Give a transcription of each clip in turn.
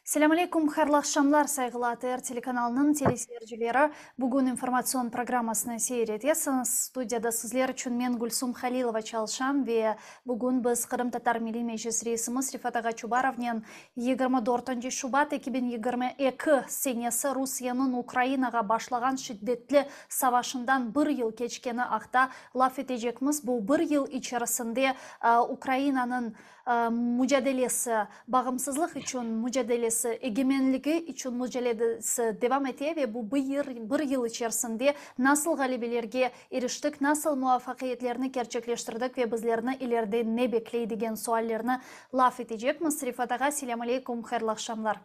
Selam aleyküm, hayırlı akşamlar saygılı ATR telekanalının teleseyircileri. Bugün informasyon programmasını seyredesiniz. Studiyada sizler için men Gülsüm Halilova çalışan ve bugün biz Kırım Tatar Milli Meclis reisimiz Rifat Ağa Çubarov'nin 24 Şubat 2022 senesi Rusya'nın Ukrayna'ga başlagan şiddetli savaşından bir yıl geçkeni akta laf edecekmiz. Bu bir yıl içerisinde Ukrayna'nın mücadelesi, bağımsızlık için mücadelesi, egemenliği için mücadelesi devam ediyor ve bu bir yıl içerisinde nasıl galibelerge eriştik, nasıl muvaffakiyetlerini gerçekleştirdik ve bizlerini ileride ne bekleydiğin suallerini laf edecekmiz. Rifat Ağa, selam aleyküm, hayırlı akşamlar.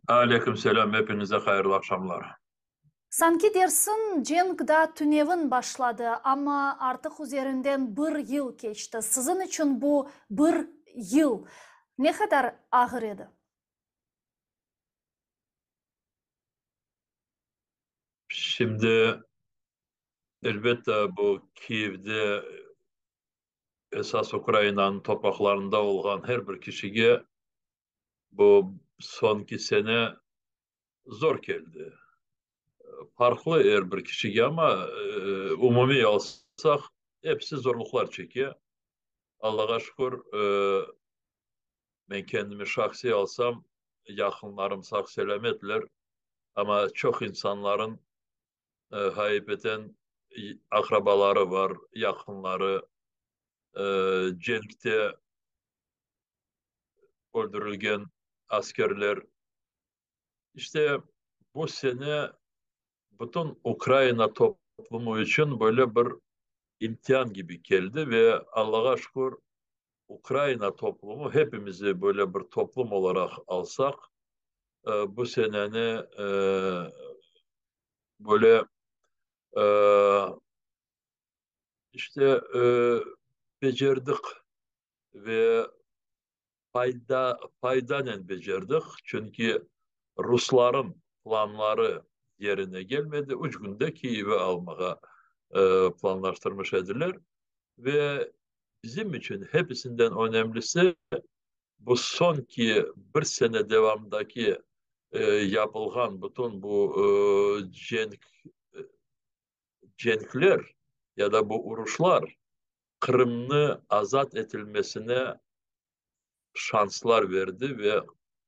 Aleyküm selam, hepinize hayırlı akşamlar. Sanki dersin Cenk'da tünevin başladı ama artık üzerinden bir yıl geçti. Sizin için bu bir yıl ne kadar ağır idi? Şimdi elbette bu Kiev'de esas Ukrayna'nın topraklarında olan her bir kişiye bu son 2 sene zor geldi. Farklı her bir kişiye ama umumi alsak hepsi zorluklar çekiyor. Allah'a şükür ben kendimi şahsi alsam yakınlarım sağ selametler ama çok insanların hakikaten akrabaları var, yakınları Cenk'te öldürülgen askerler. İşte bu sene bütün Ukrayna toplumu için böyle bir imtihan gibi geldi ve Allah'a şükür Ukrayna toplumu hepimizi böyle bir toplum olarak alsak bu seneni böyle e, işte becerdik ve faydanen becerdik. Çünkü Rusların planları yerine gelmedi. Üç günde Kiev'i almaya planlaştırmış ediler. Ve bizim için hepsinden önemlisi bu sonki bir sene devamdaki yapılgan bütün bu cenkler ya da bu uruşlar Kırım'ı azat edilmesine şanslar verdi ve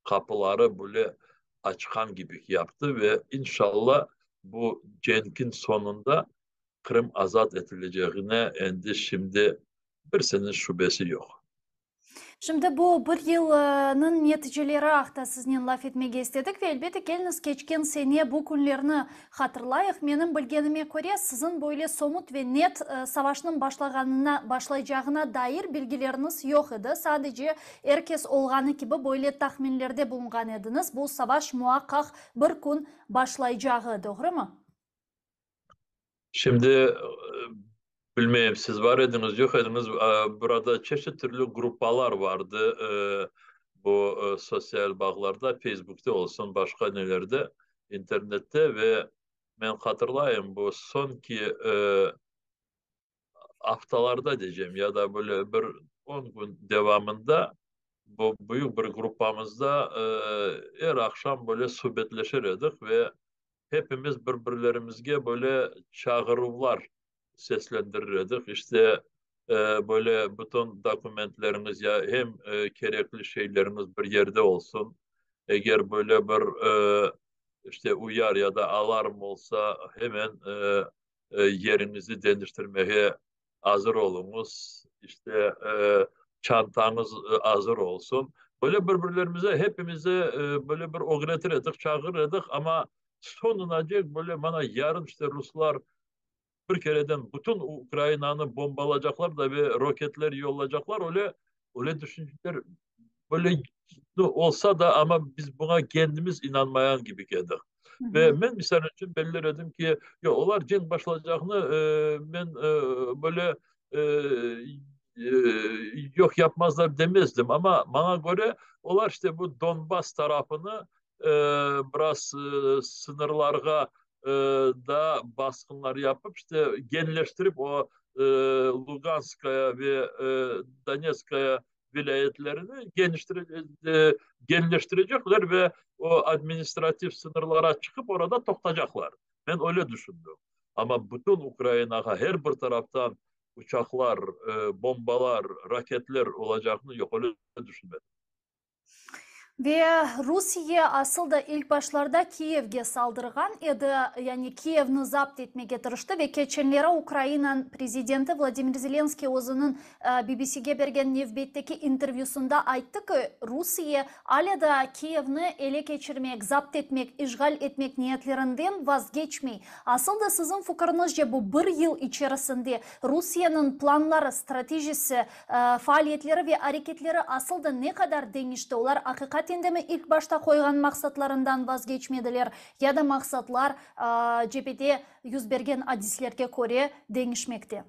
kapıları böyle açkan gibi yaptı ve inşallah bu cenkin sonunda Kırım azat edileceğine endi şimdi bir senin şüphesi yok. Şimdi bu bir yılın neticeleri haqda sizden laf etmege istedik ve elbette geliniz geçken sene bu günlerini hatırlayıq. Menin bilgenime göre sizin böyle somut ve net savaşın başlayacağına dair bilgileriniz yok idi. Sadece herkes olğanı gibi böyle tahminlerde bulungan ediniz. Bu savaş muhakkak bir gün başlayacağı, doğru mu? Şimdi bilmeyeyim siz var ediniz yok ediniz burada çeşitli türlü gruplar vardı bu sosyal bağlarda Facebook'ta olsun başka nelerde internette ve ben hatırlayayım bu son ki haftalarda diyeceğim ya da böyle bir 10 gün devamında bu büyük bir grupamızda her akşam böyle sohbetleşirdik ve hepimiz birbirlerimizge böyle çağrılar seslendirirdik. İşte böyle bütün dokumentleriniz ya hem gerekli şeyleriniz bir yerde olsun. Eğer böyle bir işte uyar ya da alarm olsa hemen yerinizi değiştirmeye hazır olunuz. İşte çantanız hazır olsun. Böyle birbirlerimize hepimize böyle bir öğretirdik, çağırırdık ama sonuna dek böyle bana yarın işte Ruslar bir kereden bütün Ukrayna'nı bombalayacaklar da ve roketler yollayacaklar öyle düşünceler böyle olsa da ama biz buna kendimiz inanmayan gibi geldik. Hı hı. Ve ben misal için belirledim ki ya onlar cin başlayacağını ben böyle yok yapmazlar demezdim ama bana göre onlar işte bu Donbas tarafını e, biraz sınırlarga da baskınlar yapıp işte genleştirip o Luganskaya ve Donetskaya vilayetlerini genişletecekler ve o administratif sınırlara çıkıp orada toplayacaklar. Ben öyle düşündüm. Ama bütün Ukrayna'ya her bir taraftan uçaklar, bombalar, raketler olacağını yok öyle düşünmedim. Ve Rusya aslında ilk başlarda Kiev'e saldırgan edi, yani Kiev'ni zapt etmeye tırıştı ve geçenlere Ukrayna prezidenti Vladimir Zelenskiy o'zining BBC'ge bergen navbatdagi intervyusunda aytdi ki Rusya hala da Kiev'ni ele geçirmek, zapt etmek, işgal etmek niyetlerinden vazgeçmey. Aslında sizin fikrinizce bu bir yıl içerisinde Rusya'nın planları, stratejisi, faaliyetleri ve hareketleri aslında ne kadar değişti? Olar hakikaten de mi ilk başta koygan maksatlarından vazgeçmediler ya da maksatlar cephede yüz bergen hadislerge göre değişmekte?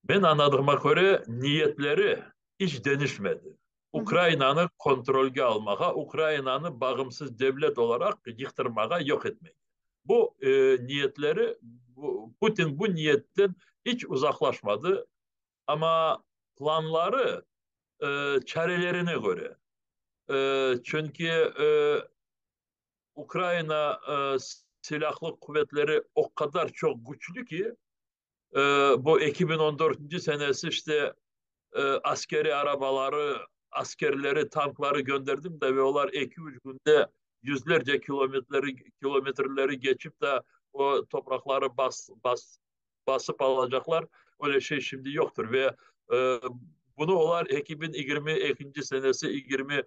Ben anladığıma göre niyetleri hiç değişmedi. Ukrayna'nı kontrolge almaya, Ukrayna'nı bağımsız devlet olarak yıktırmaya, yok etmek. Bu niyetleri, Putin bu niyetten hiç uzaklaşmadı. Ama planları çarelerine göre. Çünkü Ukrayna silahlı kuvvetleri o kadar çok güçlü ki bu 2014. senesi işte askeri arabaları, askerleri, tankları gönderdim de ve onlar 2-3 günde yüzlerce kilometreleri geçip de o toprakları basıp alacaklar. Öyle şey şimdi yoktur ve e, bunu onlar 2022. senesi 24.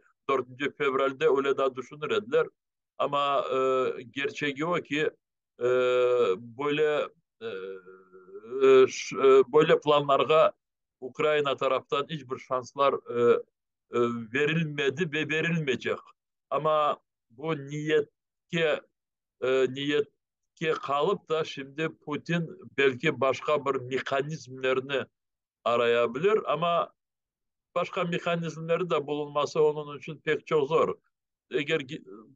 fevralde öyle daha düşünür ediler. Ama gerçeği o ki e, böyle böyle planlara Ukrayna taraftan hiçbir şanslar verilmedi ve verilmeyecek. Ama bu niyetke kalıp da şimdi Putin belki başka bir mekanizmlerini arayabilir ama başka mekanizmleri de bulunması onun için pek çok zor. Eğer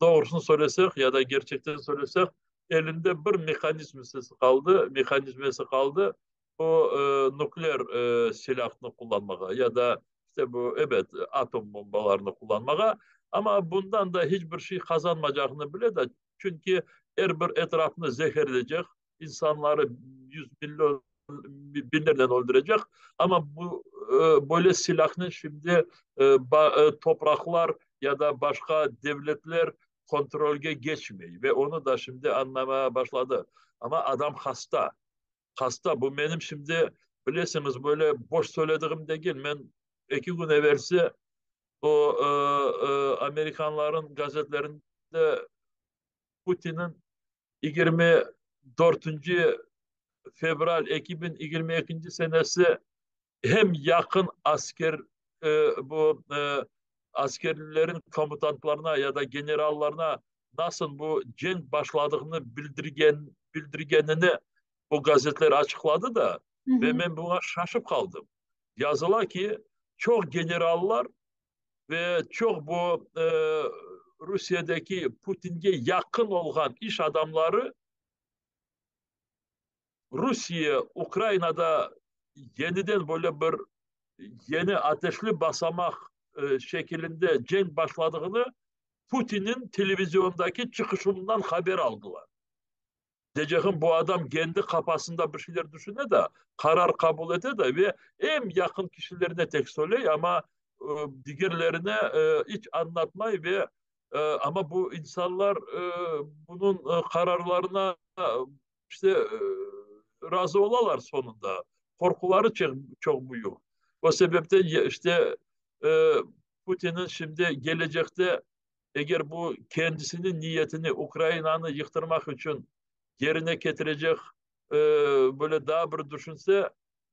doğrusunu söylesek ya da gerçekten söylesek elinde bir mekanizması kaldı. O nükleer silahını kullanmaya ya da işte bu evet atom bombalarını kullanmaya ama bundan da hiçbir şey kazanmayacağını bile de çünkü her bir etrafını zehirleyecek, insanları yüz milyon binlerden öldürecek ama bu böyle silahın şimdi topraklar ya da başka devletler kontrolge geçmiyor ve onu da şimdi anlamaya başladı. Ama adam hasta. Hasta. Bu benim şimdi bilirsiniz böyle boş söylediğim değil. Ben 2 gün evvelsi o Amerikanların gazetelerinde Putin'in 24. fevral 2022. senesi hem yakın e, bu askerlerin komutanlarına ya da generallarına nasıl bu cenk başladığını bildirgenini bu gazeteler açıkladı da Hı ve hı. ben buna şaşıp kaldım. Yazılar ki çok generaller ve çok bu Rusya'daki Putin'e yakın olan iş adamları Rusya, Ukrayna'da yeniden böyle bir yeni ateşli basamak şeklinde cenk başladığını Putin'in televizyondaki çıkışından haber aldılar. Diyeceğim bu adam kendi kafasında bir şeyler düşüne de karar kabul ede de ve en yakın kişilerine tek söylüyor ama diğerlerine hiç anlatmayı ve ama bu insanlar bunun kararlarına işte razı olalar sonunda. Korkuları çok büyük. O sebepten işte e, Putin'in şimdi gelecekte eğer bu kendisinin niyetini Ukrayna'nı yıktırmak için yerine getirecek e, böyle daha bir düşünse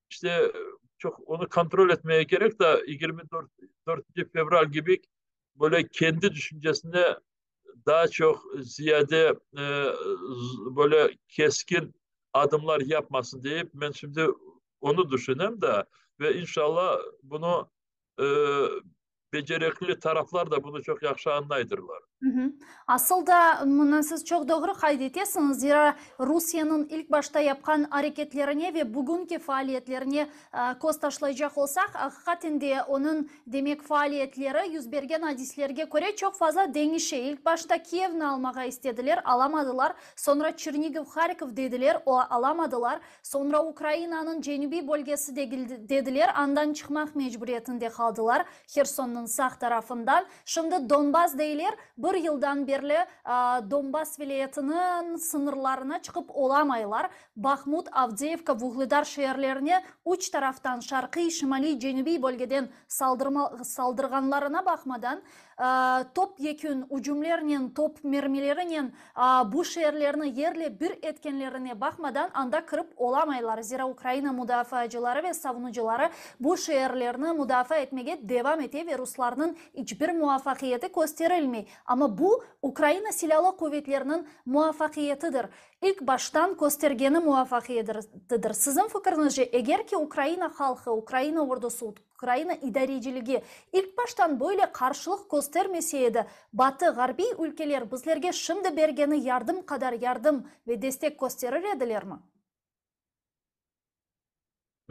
işte çok onu kontrol etmeye gerek de 24. Fevral gibi böyle kendi düşüncesine daha çok ziyade böyle keskin adımlar yapmasın deyip ben şimdi onu düşünem de ve inşallah bunu e, becerikli taraflar da bunu çok yaxşı anlaydırlar. Aslında mına siz çok doğru kaydetiyorsunuz. Zira Rusya'nın ilk başta yapkan hareketlerine ve bugünkü faaliyetlerine göz taşlayacak olsak, hakikaten de onun demek faaliyetleri yüz bergen hadislerge göre çok fazla değişiyor. İlk başta Kiev'ni almaya istediler, alamadılar. Sonra Çernigiv, Kharkiv dediler, o alamadılar. Sonra Ukrayna'nın cenubi bölgesi dediler, andan çıkmak mecburiyetinde kaldılar. Kherson'un sağ tarafından. Şimdi Donbas deyler, bir yıldan beri Donbas vilayetinin sınırlarına çıkıp olamaylar. Bakhmut, Avdiivka, Vuhledar şehirlerine uç taraftan şarkı, şimali, cenubi bölgeden saldırganlarına bakmadan top yekün ucumlarının, top mermilerinin bu şehirlerini yerle bir etkenlerine bakmadan anda kırıp olamaylar. Zira Ukrayna müdafaacıları ve savunucuları bu şehirlerini müdafaa etmeye devam ediyor ve Rusların hiçbir muvaffakiyeti gösterilmiyor. Ama bu Ukrayna Silahlı Kuvvetlerinin muvaffakiyetidir. İlk baştan göstergeni muvaffakiyetidir. Sizin fikrinizce eğer ki Ukrayna halkı, Ukrayna ordusu, Ukrayna idareciliği ilk baştan böyle karşılık göstermeseydi, Batı, Garbi ülkeler bizlerge şimdi bergeni yardım kadar yardım ve destek gösterir ediler mi?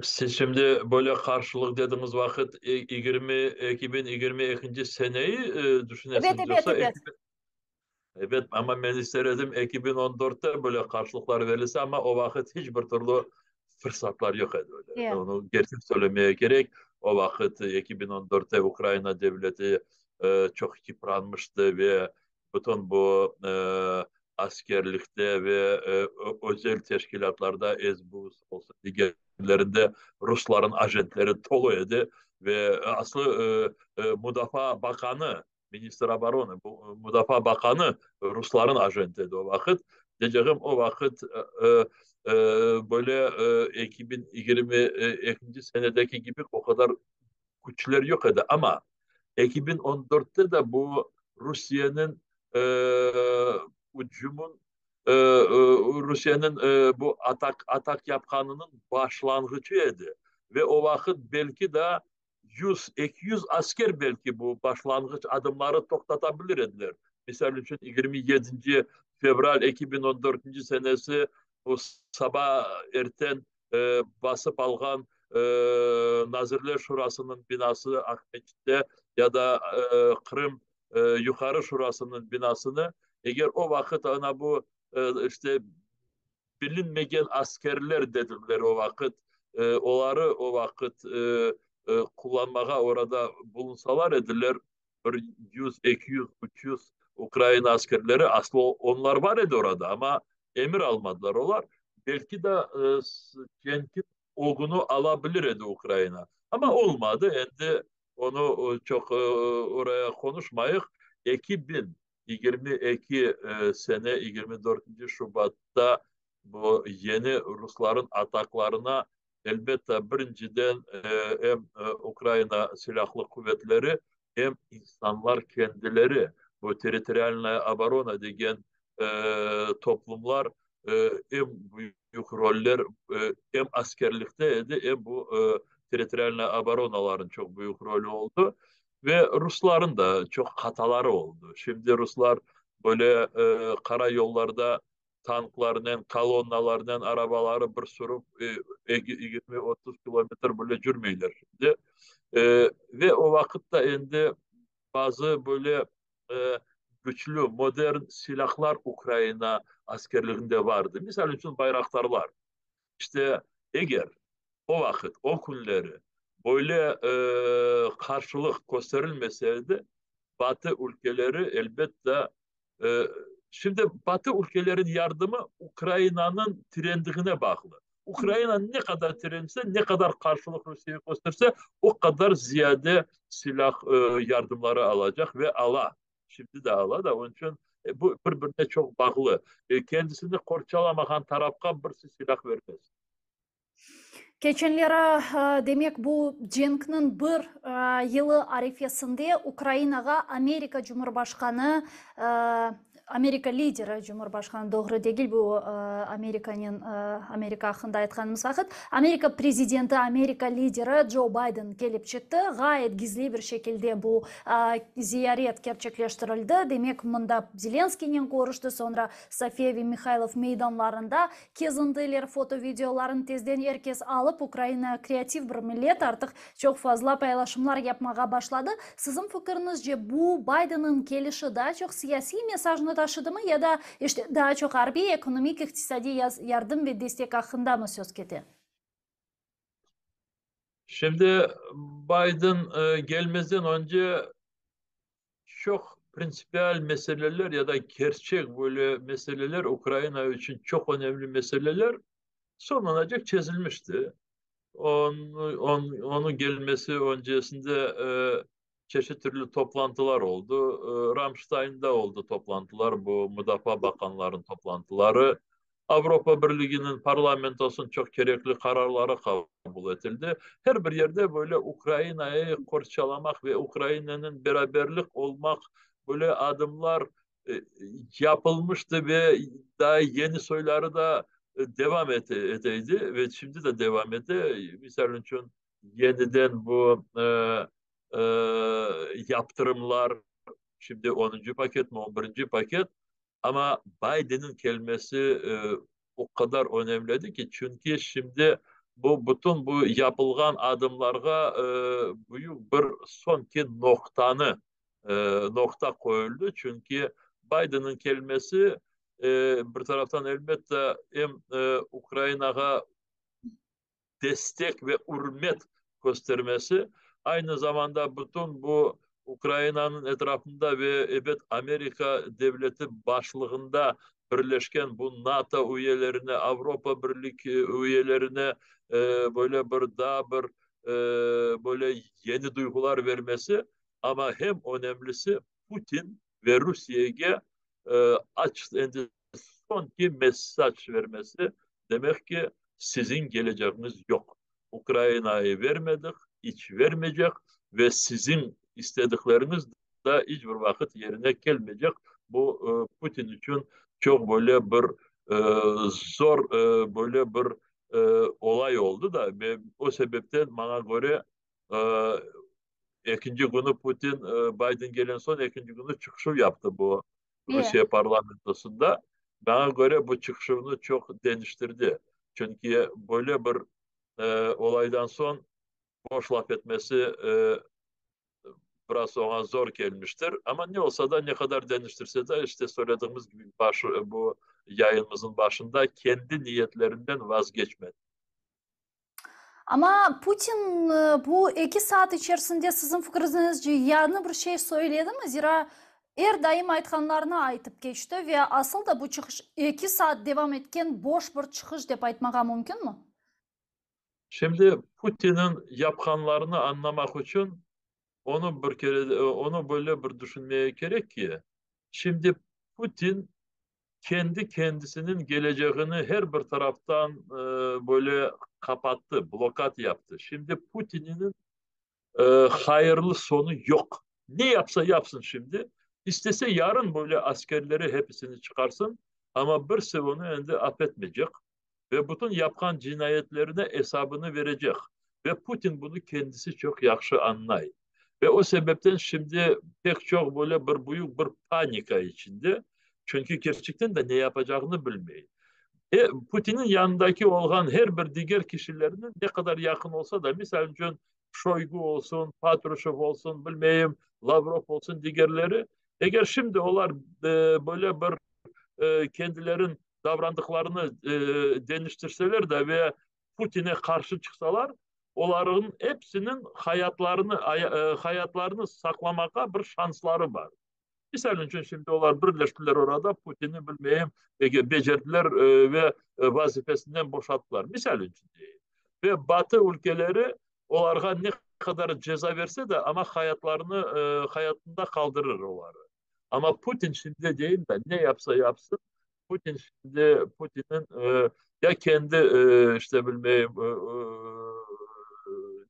Siz şimdi böyle karşılık dediğiniz vakit 2022 seneyi Evet, düşünesiniz, evet, yoksa evet. evet, ama ben isterim 2014'te böyle karşılıklar verilse, ama o vakit hiçbir türlü fırsatlar yok idi öyle. Evet. Onu gerçek söylemeye gerek. O vakit 2014'te Ukrayna devleti çok yıpranmıştı ve bütün bu askerlikte ve özel teşkilatlarda ESBU olsun diğerlerinde Rusların ajentleri dolu idi ve aslı Müdafaa Bakanı, Minister Obrony, bu Müdafaa Bakanı Rusların ajentiydi o vakit. Diyeceğim o vakit e, böyle 2022 senedeki gibi o kadar güçler yok idi, ama 2014'te de bu Rusya'nın e, hücumun Rusya'nın bu atak yapkanının başlangıcıydı ve o vakit belki de 100-200 asker belki bu başlangıç adımları toktatabilir ediler. Misal için 27. Fevral 2014 senesi bu sabah erten basıp algan Nazirler Şurası'nın binası Akmeç'te ya da Kırım Yukarı Şurası'nın binasını, eğer o vakit ana bu işte bilinmeyen askerler dediler o vakit, onları o vakit kullanmaya orada bulunsalar ediler, bir 100, 200, 300 Ukrayna askerleri, aslında onlar var idi orada ama emir almadılar onlar. Belki de Cenk'in olgunu alabilir idi Ukrayna. Ama olmadı. Şimdi onu çok oraya konuşmayık. 2022 sene 24. Şubat'ta bu yeni Rusların ataklarına elbette birinciden hem Ukrayna Silahlı Kuvvetleri hem insanlar kendileri, bu teritorialna obrona degen toplumlar hem büyük roller hem askerlikteydi hem bu teritorialna obronaların çok büyük rolü oldu ve Rusların da çok hataları oldu. Şimdi Ruslar böyle karayollarda tanklarının, kolonnalarının arabaları bir sürüp 20-30 kilometre böyle cürmeyler şimdi. Ve o vakitte endi bazı böyle e, güçlü, modern silahlar Ukrayna askerliğinde vardı. Misal için bayraktarlar. İşte eğer o vakit, o günleri böyle karşılık gösterilmeseydi, Batı ülkeleri elbette e, şimdi Batı ülkelerin yardımı Ukrayna'nın trendine bağlı. Ukrayna ne kadar trendse, ne kadar karşılık Rusya'ya gösterse o kadar ziyade silah yardımları alacak ve ala. Şimdi de ala da onun için bu birbirine çok bağlı. Kendisini korçalamayan tarafka bir silah vermez. Geçenlere demek bu Cenk'nin bir yılı arifesinde Ukrayna'ga Amerika Cumhurbaşkanı Amerika lideri Cumhurbaşkanı doğru değil bu Amerika hakkında aytkanımız vakit. Amerika prezidenti, Amerika lideri Joe Biden gelip çıktı. Gayet gizli bir şekilde bu ziyaret gerçekleştirildi. Demek mında Zelenskiy'nin görüştü, sonra Sofia ve Mikhailov meydanlarında kezintiler, foto videolarını tezden herkes alıp Ukrayna kreatif bir millet artık çok fazla paylaşımlar yapmaya başladı. Sizin fikrinizce bu Biden'ın gelişi daha çok siyasi mesajını taşıdı mı ya da işte daha çok harbi, ekonomik, iktisadi yardım ve destek hakkında mı söz kedi? Şimdi Biden gelmezden önce çok prensipiyel meseleler ya da gerçek böyle meseleler, Ukrayna için çok önemli meseleler sonlanacak çizilmişti. Onun gelmesi öncesinde çeşitli türlü toplantılar oldu. Ramstein'da oldu toplantılar, bu müdafaa bakanların toplantıları. Avrupa Birliği'nin parlamentosunun çok gerekli kararları kabul edildi. Her bir yerde böyle Ukrayna'yı kurçalamak ve Ukrayna'nın beraberlik olmak böyle adımlar yapılmıştı ve daha yeni soyları da devam edeydi ve şimdi de devam ede. Misal için yeniden bu e, yaptırımlar, şimdi 10. paket mi 11. paket, ama Biden'ın kelimesi o kadar önemliydi ki, çünkü şimdi bu bütün bu yapılgan adımlarga büyük bir sonki nokta koyuldu. Çünkü Biden'ın kelimesi bir taraftan elbette hem Ukrayna'ya destek ve hürmet göstermesi, aynı zamanda bütün bu Ukrayna'nın etrafında ve evet Amerika devleti başlığında birleşken bu NATO üyelerine, Avrupa Birliği üyelerine böyle bir daha bir böyle yeni duygular vermesi, ama hem önemlisi Putin ve Rusya'ya açık son ki mesaj vermesi, demek ki sizin geleceğiniz yok. Ukrayna'yı vermedik, hiç vermeyecek ve sizin istedikleriniz de hiçbir vakit yerine gelmeyecek. Bu Putin için çok böyle bir e, zor böyle bir olay oldu da, ve o sebepten bana göre ikinci günü Putin, Biden gelen son ikinci günü çıkışı yaptı bu İyi. Rusya parlamentosunda. Bana göre bu çıkışını çok değiştirdi. Çünkü böyle bir olaydan son boş laf etmesi biraz ona zor gelmiştir. Ama ne olsa da, ne kadar değiştirse de, işte söylediğimiz gibi bu yayınımızın başında kendi niyetlerinden vazgeçmedi. Ama Putin bu 2 saat içerisinde sizin fikrinizce yanı bir şey söyledi mi? Zira her daim aytkanlarını aytıp geçti ve asıl da bu çıkış 2 saat devam etken boş bir çıkış dep aytmağa mümkün mü? Şimdi Putin'in yapkanlarını anlamak için onu bir kere onu böyle bir düşünmeye gerek ki, şimdi Putin kendi kendisinin geleceğini her bir taraftan böyle kapattı, blokat yaptı. Şimdi Putin'in hayırlı sonu yok. Ne yapsa yapsın şimdi. İstese yarın böyle askerleri hepsini çıkarsın, ama birisi onu elde affetmeyecek ve bütün yapkan cinayetlerine hesabını verecek. Ve Putin bunu kendisi çok yaxşı anlay. Ve o sebepten şimdi pek çok böyle bir büyük bir panika içinde. Çünkü gerçekten de ne yapacağını bilmiyor. Putin'in yanındaki olan her bir diğer kişilerinin ne kadar yakın olsa da, misal için Şoygu olsun, Patrushev olsun, bilmeyeyim Lavrov olsun, diğerleri, eğer şimdi onlar böyle bir kendilerin davrandıklarını değiştirseler de ve Putin'e karşı çıksalar, onların hepsinin hayatlarını saklamaka bir şansları var. Misal için şimdi onlar birleştiler orada, Putin'i bilmeyeyim becerdiler ve vazifesinden boşalttılar. Misal için değil. Ve Batı ülkeleri onlara ne kadar ceza verse de ama hayatında kaldırır onları. Ama Putin şimdi değil de ne yapsa yapsın, Putin'in ya kendi işte bilmeyeyim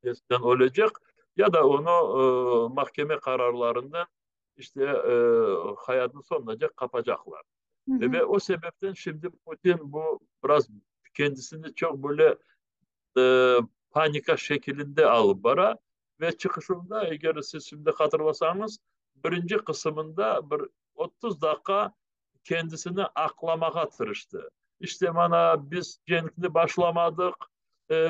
nesinden olacak, ya da onu mahkeme kararlarından işte hayatın sonuna dek kapacaklar. Hı hı. Ve o sebepten şimdi Putin bu biraz kendisini çok böyle e, panika şeklinde alıp bara ve çıkışında eğer siz şimdi hatırlasanız birinci kısmında bir 30 dakika kendisini aklamaya tırıştı. İşte bana biz cenkni başlamadık.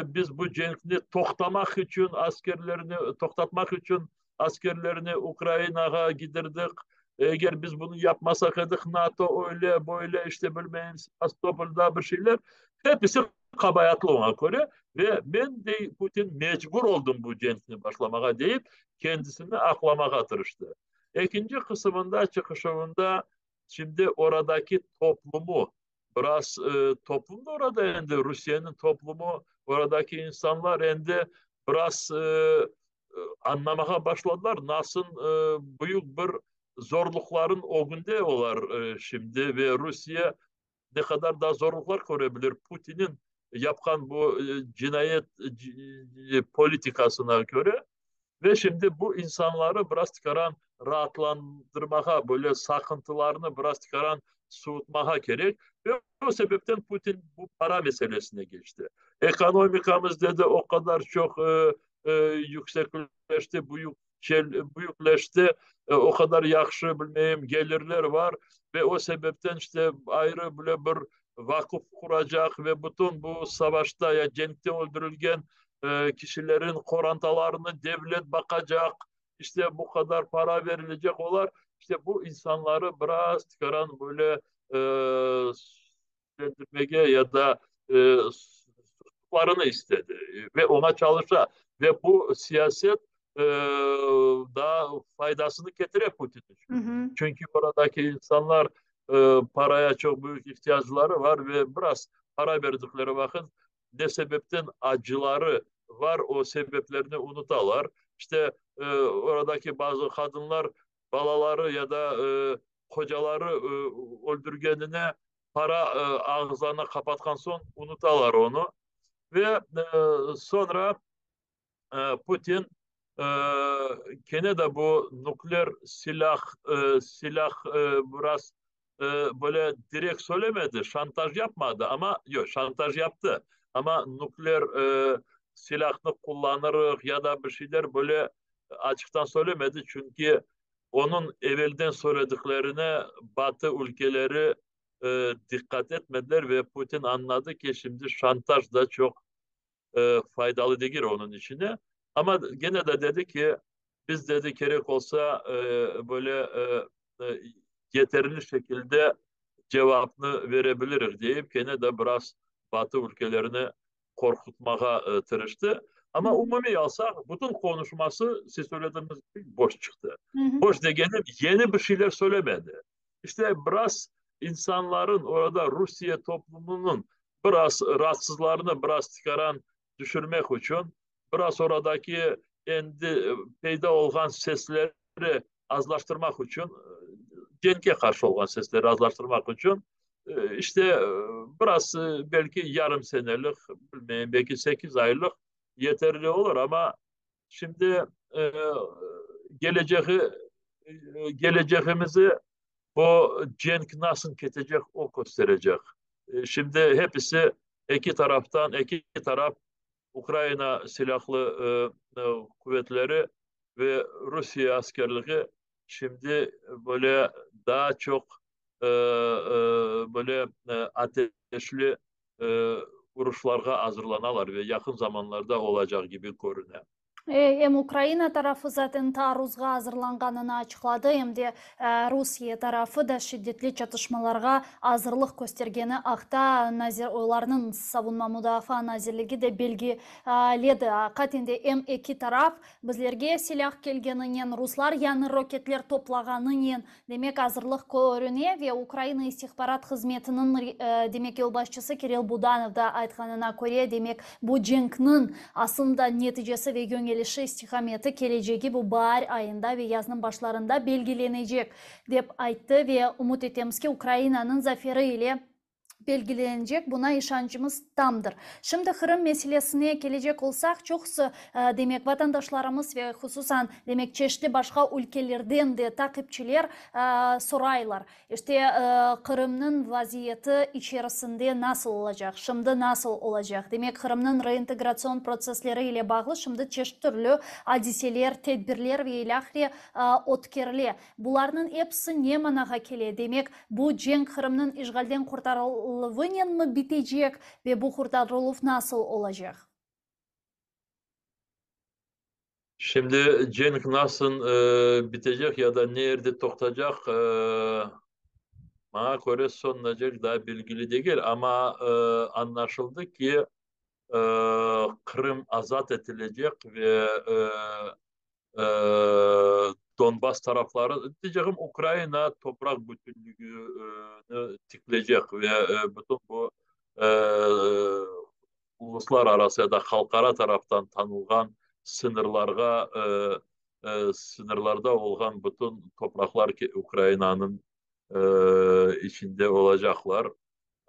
Biz bu cenkni toktamak için askerlerini toktatmak için askerlerini Ukrayna'ya gidirdik. Eğer biz bunu yapmasak edik NATO öyle böyle işte bilmeyin Sevastopol'da bir şeyler hepsi kabayatlı ona göre ve ben de Putin mecbur oldum bu cenkni başlamaya deyip kendisini aklamaya tırıştı. İkinci kısmında çıkışında şimdi oradaki toplumu biraz toplum da orada endi Rusya'nın toplumu oradaki insanlar endi biraz anlamaya başladılar nasıl büyük bir zorlukların o günde olar şimdi ve Rusya ne kadar da zorluklar görebilir Putin'in yapkan bu cinayet politikasına göre ve şimdi bu insanları biraz çıkaran rahatlandırmaya, böyle sakıntılarını biraz çıkaran soğutmaya gerek. Ve o sebepten Putin bu para meselesine geçti. Ekonomikamız dedi o kadar çok yüksekleşti, büyükleşti, o kadar yakşı bilmeyim gelirler var ve o sebepten işte ayrı böyle bir vakıf kuracak ve bütün bu savaşta ya cenkte öldürülgen kişilerin korantalarını devlet bakacak. İşte bu kadar para verilecek olar. İşte bu insanları biraz çıkaran böyle sindirmeye ya da sustuklarını istedi. Ve ona çalışa. Ve bu siyaset e, daha faydasını getire Putin Hı için. hı. Çünkü oradaki insanlar paraya çok büyük ihtiyaçları var ve biraz para verdikleri vakit ne sebepten acıları var o sebeplerini unutarlar. İşte oradaki bazı kadınlar balaları ya da kocaları öldürgenine para ağızlarına kapatkan son unutarlar onu. Ve sonra Putin e, gene de bu nükleer silah biraz böyle direkt söylemedi, şantaj yapmadı ama yok şantaj yaptı. Ama nükleer silahını kullanırız ya da bir şeyler böyle açıktan söylemedi çünkü onun evvelden söylediklerine Batı ülkeleri dikkat etmediler ve Putin anladı ki şimdi şantaj da çok faydalı değil onun içine. Ama gene de dedi ki biz dedi gerek olsa böyle e, yeterli şekilde cevabını verebiliriz deyip gene de biraz Batı ülkelerini korkutmaya tırıştı. Hı Ama hı. umumi alsak bütün konuşması siz söylediğiniz gibi boş çıktı. Hı hı. Boş de gene yeni bir şeyler söylemedi. İşte biraz insanların orada Rusya toplumunun biraz rahatsızlarını biraz çıkaran düşürmek için biraz oradaki kendi peyda olan sesleri azlaştırmak için genke karşı olan sesleri azlaştırmak için işte biraz belki yarım senelik bilmem, belki 8 aylık yeterli olur ama şimdi e, geleceği geleceğimizi bu cenk nasıl geçecek o gösterecek. Şimdi hepsi iki taraf Ukrayna silahlı kuvvetleri ve Rusya askerliği şimdi böyle daha çok böyle ateşli e, vuruşlarga hazırlanalar ve yakın zamanlarda olacak gibi görünüyor. Hem Ukrayna tarafı zaten taarruzga hazırlanganını açıkladı hem de Rusya tarafı da şiddetli çatışmalarga hazırlık göstergeni akta onların savunma müdafaa nazirligi de belgiledi. Katinde hem iki taraf bizlerge silah kelgeninen Ruslar yanı roketler toplaganinen demek hazırlık görünüyor ve Ukrayna istihbarat hizmetinin demek yıl başçısı Kirill Budanov da aytkanına göre demek bu cenknin aslında neticesi ve gelişi istikameti geleceği bu bahar ayında ve yazının başlarında belgilenecek dep aytты ve umut etemiz ki Ukrayna'nın zaferi ile belgilenecek. Buna işancımız tamdır. Şimdi Kırım meselesine gelecek olsak çoksu demek vatandaşlarımız ve hususan demek çeşitli başka ülkelerden de takipçiler soraylar. İşte Kırım'ın vaziyeti içerisinde nasıl olacak? Şimdi nasıl olacak? Demek Kırım'ın reintegrasyon prosesleri ile bağlı şimdi çeşitli türlü hadiseler, tedbirler ve ilahri otkerli. Bunların hepsi ne managa geliyor? Demek bu cenk Kırım'ın işgalden kurtarılmasıyla mı bitecek ve bu kurtarılma nasıl olacak? Şimdi Cenk nasıl bitecek ya da nerede tokatacak bana göre sonlanacak daha bilgili değil ama anlaşıldı ki e, Kırım azat edilecek ve e, Donbas tarafları diyeceğim Ukrayna toprak bütünlüğünü tikleyecek ve bütün bu e, uluslararası ya da halkara taraftan tanılgan sınırlarda sınırlarda olan bütün topraklar ki Ukrayna'nın içinde olacaklar.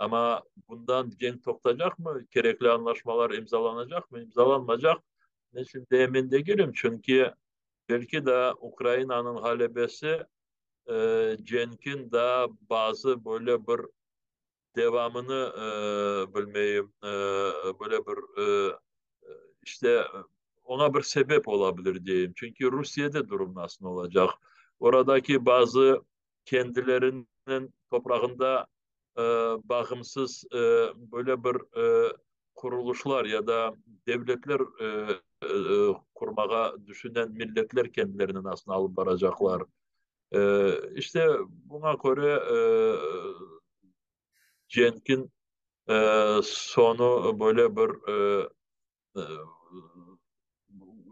Ama bundan cenk tokatacak mı? Gerekli anlaşmalar imzalanacak mı? İmzalanmayacak. Ne şimdi emin değilim çünkü belki de Ukrayna'nın halebesi Cenk'in de bazı böyle bir devamını bilmeyeyim böyle bir işte ona bir sebep olabilir diyeyim. Çünkü Rusya'da durum nasıl olacak? Oradaki bazı kendilerinin toprağında e, bağımsız böyle bir kuruluşlar ya da devletler kurmaya düşünen milletler kendilerini nasıl alıp varacaklar? İşte buna göre Cenk'in sonu böyle bir e,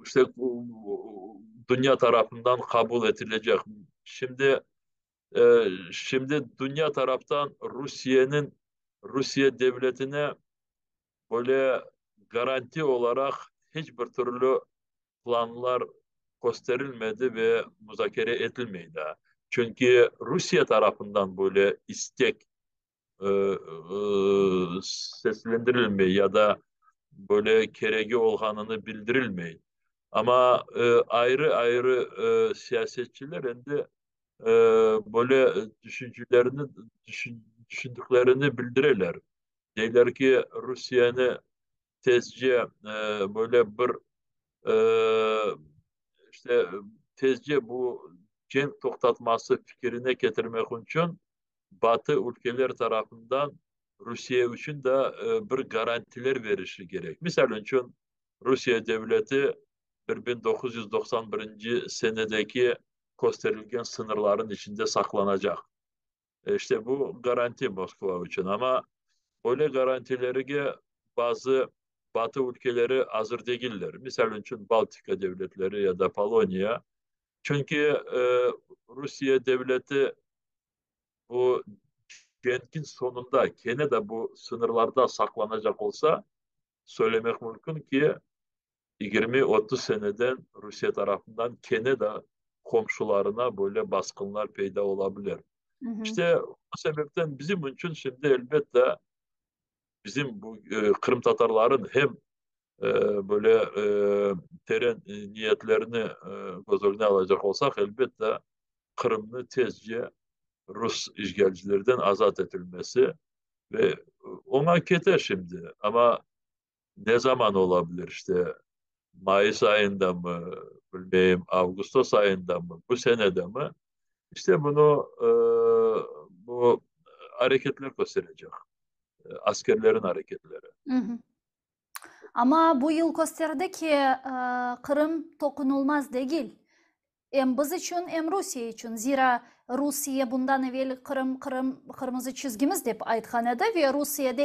işte dünya tarafından kabul edilecek. Şimdi dünya taraftan Rusya devletine böyle garanti olarak hiçbir türlü planlar gösterilmedi ve müzakere edilmedi. Çünkü Rusya tarafından böyle istek seslendirilmeyi ya da böyle keregi olhanını bildirilmeyin. Ama ayrı ayrı siyasetçilerin de e, böyle düşündüklerini bildirirler. Deyler ki Rusya'nı tezce böyle bir e, işte tezce bu cenk toktatması fikrine getirmek için Batı ülkeler tarafından Rusya için de bir garantiler verişi gerek. Misal için Rusya devleti 1991 senedeki gösterilgen sınırların içinde saklanacak. İşte bu garanti Moskova için ama öyle garantileri bazı Batı ülkeleri hazır değiller. Misal için Baltika devletleri ya da Polonya. Çünkü Rusya devleti bu Genç'in sonunda gene de bu sınırlarda saklanacak olsa söylemek mümkün ki 20-30 seneden Rusya tarafından gene de komşularına böyle baskınlar peyda olabilir. Hı hı. İşte o sebepten bizim için şimdi elbette bizim bu Kırım Tatarların hem böyle teren niyetlerini göz önüne alacak olsak elbette Kırım'ı tezce Rus işgalcilerden azat edilmesi ve ona yeter şimdi. Ama ne zaman olabilir işte Mayıs ayında mı bilmeyeyim Ağustos ayında mı bu senede mi? İşte bunu bu hareketler gösterecek. Askerlerin hareketleri. Hı hı. Ama bu yıl gösterdi ki Kırım dokunulmaz değil. Hem biz için hem Rusya için. Zira Rusya bundan evvel kırmızı çizgimiz dep aytkan edi ve Rusya'da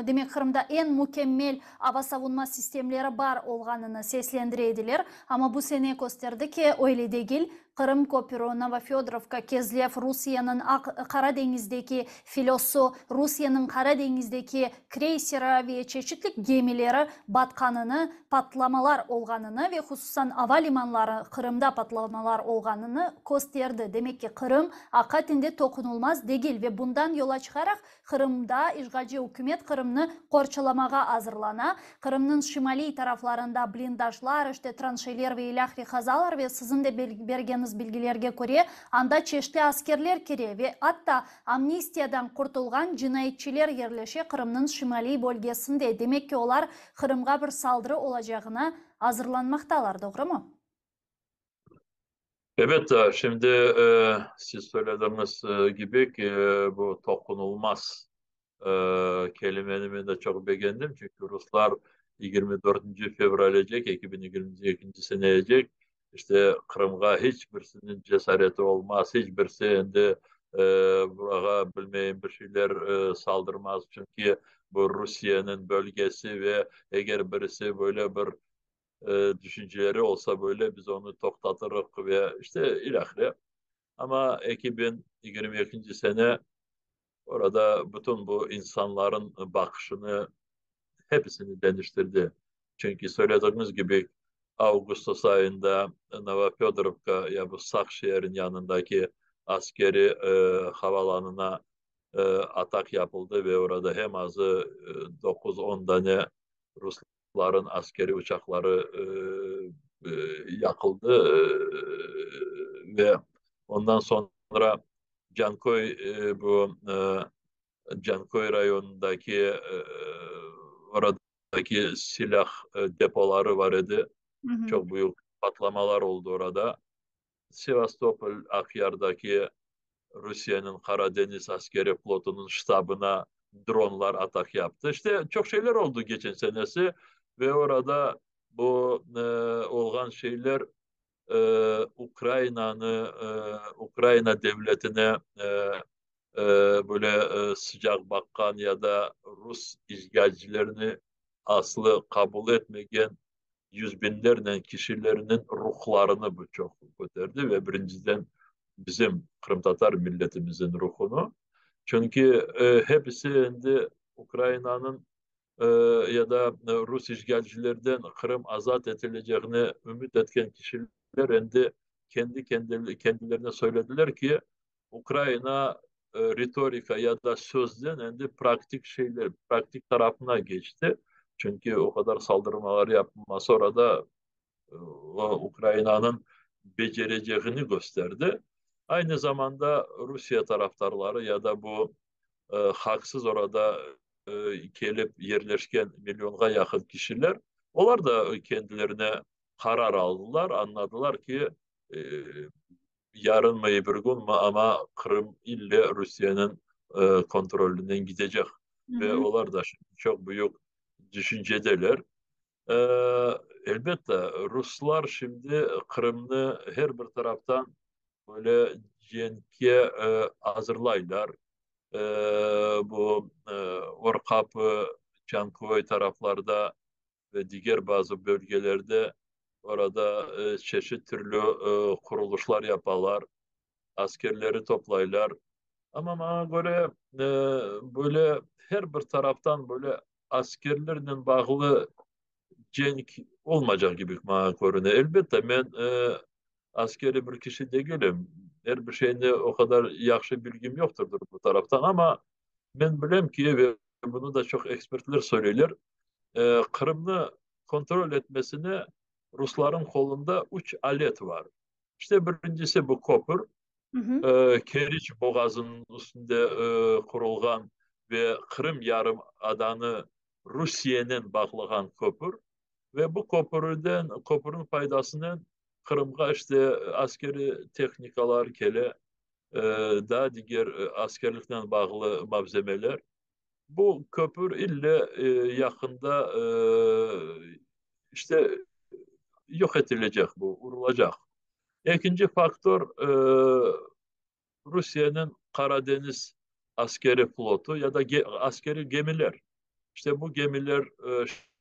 demek Kırım'da en mükemmel hava savunma sistemleri var olganını seslendirediler. Ama bu sene gösterdi ki öyle değil. Kırım Köprü, Novofyodorovka, Kezlev, Rusya'nın Karadeniz'deki filosu, Rusya'nın Karadeniz'deki kreyseri ve çeşitli gemileri batkanını, patlamalar olganını ve hususan havalimanları Kırım'da patlamalar olganını gösterdi. Demek ki Kırım hakikatinde dokunulmaz değil ve bundan yola çıkarak Kırım'da işgalci hükümet Kırım'ı korçalamağa hazırlana. Kırım'ın şimali taraflarında blindajlar, işte tranşeler ve ilahri kazalar ve sizin de bergeniz bilgilerge göre anda çeşitli askerler kere ve hatta amnistiyadan kurtulgan cinayetçiler yerleşe Kırım'ın şimali bölgesinde. Demek ki onlar Kırım'a bir saldırı olacağına hazırlanmaktalar, doğru mu? Evet, şimdi siz söylediğiniz gibi ki bu dokunulmaz kelimeni ben de çok beğendim. Çünkü Ruslar 24. fevralecek, 2022 seneyecek. İşte Kırım'a hiçbirisinin cesareti olmaz. Hiçbirisi şimdi buraya bilmeyen bir şeyler saldırmaz. Çünkü bu Rusya'nın bölgesi ve eğer birisi böyle bir düşünceleri olsa böyle biz onu toktatırız ve işte ilahire. Ama 2022 sene orada bütün bu insanların bakışını hepsini değiştirdi. Çünkü söylediğiniz gibi Ağustos ayında Novofyodorovka ya bu Sakşehir'in yanındaki askeri havalanına atak yapıldı ve orada hem azı 9-10 tane Rusların askeri uçakları yakıldı ve ondan sonra Cankoy bu Cankoy rayonundaki oradaki silah depoları var idi. Hı hı. Çok büyük patlamalar oldu orada. Sivastopol Akyar'daki Rusya'nın Karadeniz askeri flotunun ştabına dronlar atak yaptı. İşte çok şeyler oldu geçen senesi ve orada bu olan şeyler Ukrayna devletine e, böyle sıcak bakan ya da Rus işgalcilerini aslı kabul etmeyen yüz binlerle kişilerinin ruhlarını bu çok götürdü ve birinciden bizim Kırım Tatar milletimizin ruhunu. Çünkü hepsi şimdi Ukrayna'nın e, ya da Rus işgalcilerden Kırım azat edileceğini ümit etken kişiler şimdi kendilerine söylediler ki Ukrayna retorika ya da sözden şimdi praktik şeyler, praktik tarafına geçti. Çünkü o kadar saldırmalar yapması orada Ukrayna'nın becereceğini gösterdi. Aynı zamanda Rusya taraftarları ya da bu haksız orada gelip yerleşken milyona yakın kişiler, onlar da kendilerine karar aldılar. Anladılar ki e, yarın mı bir gün mü ama Kırım ille Rusya'nın kontrolünden gidecek. Hı Ve hı. onlar da şimdi çok büyük düşüncedeler. E, Elbette Ruslar şimdi Kırım'ı her bir taraftan böyle cenke hazırlaylar. E, Bu Orkapı, Cankoy taraflarda ve diğer bazı bölgelerde orada çeşit türlü kuruluşlar yaparlar, askerleri toplaylar. Ama bana göre böyle her bir taraftan böyle askerlerle bağlı cenk olmayacak gibi bana görünüyor. Elbette ben askeri bir kişi değilim. Her bir şeyinde o kadar yaxşı bilgim yoktur bu taraftan ama ben bilem ki ve bunu da çok ekspertler söylüyorlar. Kırım'ı kontrol etmesine Rusların kolunda üç alet var. İşte birincisi bu köprü. Hı hı. Keriç Boğazı'nın üstünde kurulgan ve Kırım Yarımada'nı Rusya'nın bağlayan köprü. Ve bu köprünün faydasının Kırım'a işte askeri teknikalar, kele, daha diğer askerlikten bağlı malzemeler. Bu köprü ille yakında işte yok edilecek bu, vurulacak. İkinci faktör Rusya'nın Karadeniz askeri flotu ya da askeri gemiler. İşte bu gemiler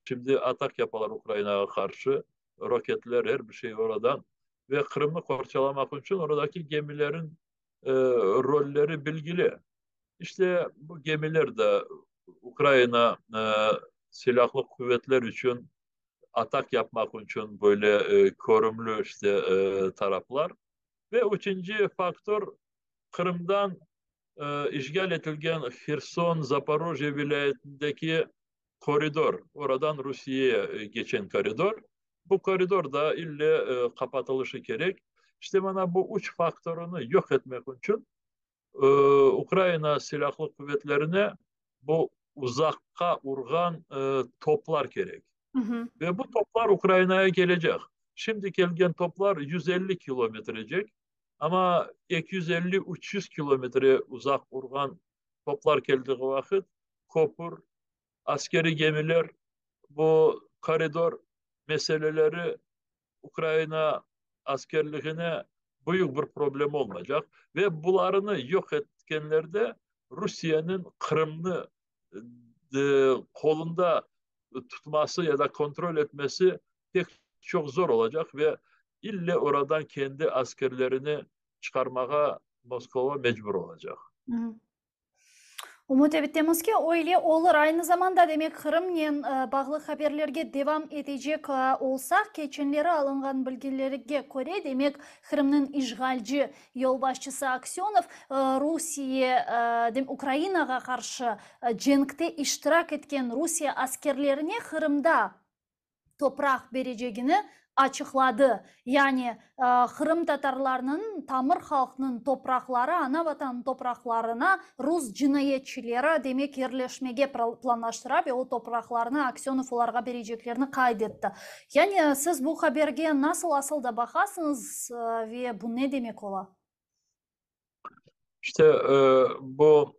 şimdi atak yaparlar Ukrayna'ya karşı. Roketler her bir şey oradan ve Kırım'ı parçalamak için oradaki gemilerin rolleri bilgili. İşte bu gemiler de Ukrayna silahlı kuvvetler için atak yapmak için böyle korumlu işte taraflar. Ve üçüncü faktör Kırım'dan işgal edilen Kherson, Zaporojye vilayetindeki koridor. Oradan Rusya'ya geçen koridor. Bu koridor da ille kapatılışı gerek. İşte bana bu üç faktörünü yok etmek için Ukrayna Silahlı Kuvvetlerine bu uzakka urgan toplar gerek. Hı hı. Ve bu toplar Ukrayna'ya gelecek. Şimdi gelgen toplar 150 kilometrecek. Ama 250-300 kilometre uzak urgan toplar geldiği vakit kopur, askeri gemiler, bu koridor meseleleri Ukrayna askerliğine büyük bir problem olacak. Ve bunlarını yok etkenlerde Rusya'nın Kırım'ı kolunda tutması ya da kontrol etmesi pek çok zor olacak ve ille oradan kendi askerlerini çıkarmaya Moskova mecbur olacak. Hı hı. Umut etimiz ki öyle olur. Aynı zamanda demek Kırım'ın bağlı haberlerge devam edecek olsak, geçenleri alıngan bilgilerine göre demek Kırım'ın işgalci yolbaşçısı Aksyonov Rusya, Ukrayna'ya karşı cenkte iştirak etken Rusya askerlerine Kırım'da toprak vereceğini açıkladı. Yani Kırım Tatarlarının, Tamır halkının toprakları, ana vatan topraklarına Rus cinayetçileri demek yerleşmege planlaştıra ve o topraklarını Aksyonov onlara vereceklerini kaydetti. Yani siz bu haberge nasıl asıl da bakasınız ve bu ne demek ola? İşte bu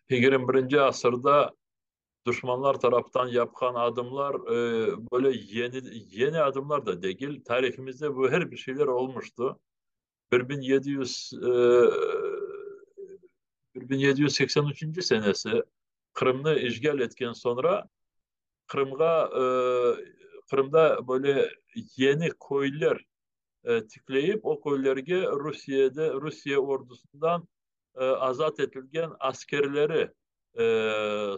21. asırda düşmanlar taraftan yapılan adımlar böyle yeni adımlar da değil. Tarihimizde bu her bir şeyler olmuştu. 1700 1783. senesi Kırım'ı işgal etken sonra Kırım'da böyle yeni koylar tıklayıp o koyları Rusya ordusundan azat edilen askerleri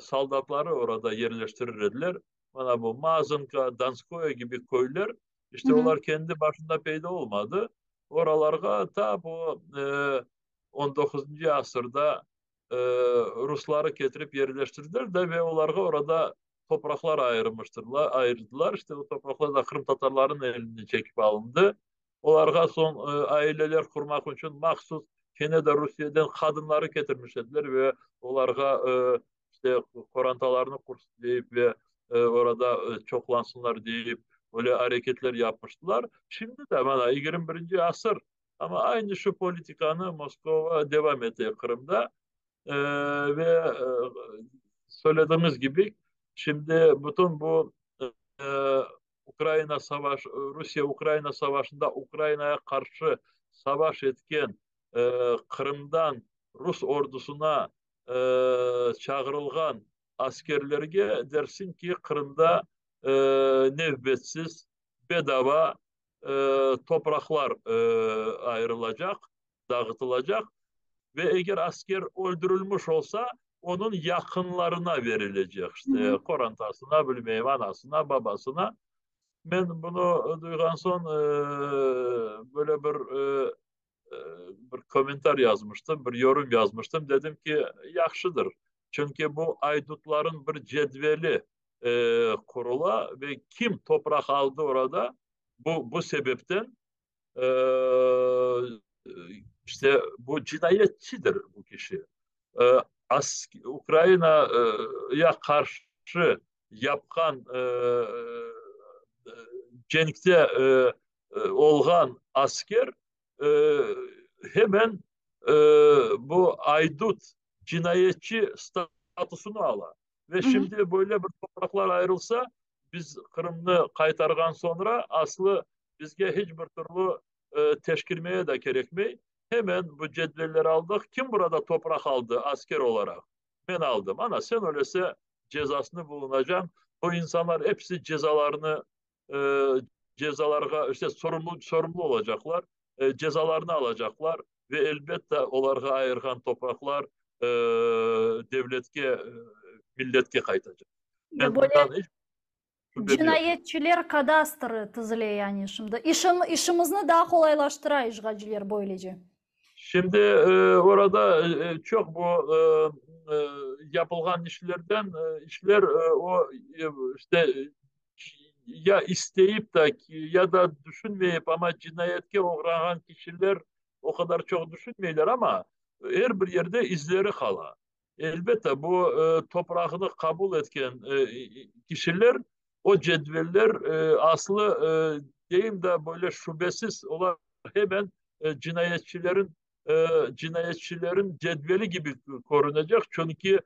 saldatları orada yerleştirirdiler. Bana bu Mazınka, Danskoye gibi koylar Hı işte hı. onlar kendi başında peyda olmadı. Oralara ta bu 19. asırda Rusları getirip yerleştirdiler de ve onlara orada topraklar ayırdılar. İşte o topraklar da Kırım Tatarların elini çekip alındı. Onlara son aileler kurmak için mahsus gene de Rusya'dan kadınları getirmişler ve onlara işte korantalarını kursulayıp ve orada çoklansınlar deyip böyle hareketler yapmıştılar. Şimdi de bana 21. asır ama aynı şu politikanı Moskova devam ediyor Kırım'da. Ve söylediğimiz gibi şimdi bütün bu e, Rusya-Ukrayna savaşında Ukrayna'ya karşı savaş etken Kırım'dan Rus ordusuna çağrılgan askerlerge dersin ki Kırım'da e, nevbetsiz bedava topraklar ayrılacak, dağıtılacak ve eğer asker öldürülmüş olsa onun yakınlarına verilecek. Hı İşte hı. korantasına, bilmem anasına, babasına. Ben bunu duygan son böyle e, bir komentar yazmıştım, bir yorum yazmıştım. Dedim ki yaxşıdır. Çünkü bu aydutların bir cedveli kurula ve kim toprak aldı orada bu sebepten e, işte bu cinayetçidir bu kişi. E, Ukrayna'ya karşı yapkan cenkte olgan asker e, hemen e, bu aydut cinayetçi statüsünü ala. Ve Hı hı. şimdi böyle bir topraklar ayrılsa biz Kırım'ı kaytargan sonra aslı bizge hiçbir türlü teşkilmeye de gerekmey. Hemen bu cedvelleri aldık. Kim burada toprak aldı asker olarak? Ben aldım. Ana sen öyleyse cezasını bulunacaksın. Bu insanlar hepsi cezalarını e, cezalarga işte sorumlu olacaklar. Cezalarını alacaklar ve elbette onlarga ayırgan topraklar devletke, milletke kaytacak. Ya Ben böyle bundan hiç şüphem yok. cinayetçiler kadastrı tızılıyor yani şimdi. İşimizni daha kolaylaştırar işgalciler böylece. Şimdi orada çok bu yapılgan işler işte ya isteyip de ya da düşünmeyip ama cinayetke uğrayan kişiler o kadar çok düşünmeyler ama her bir yerde izleri kala. Elbette bu toprağını kabul etken kişiler o cedveller aslı diyeyim de böyle şubesiz olan hemen cinayetçilerin cetveli gibi korunacak. Çünkü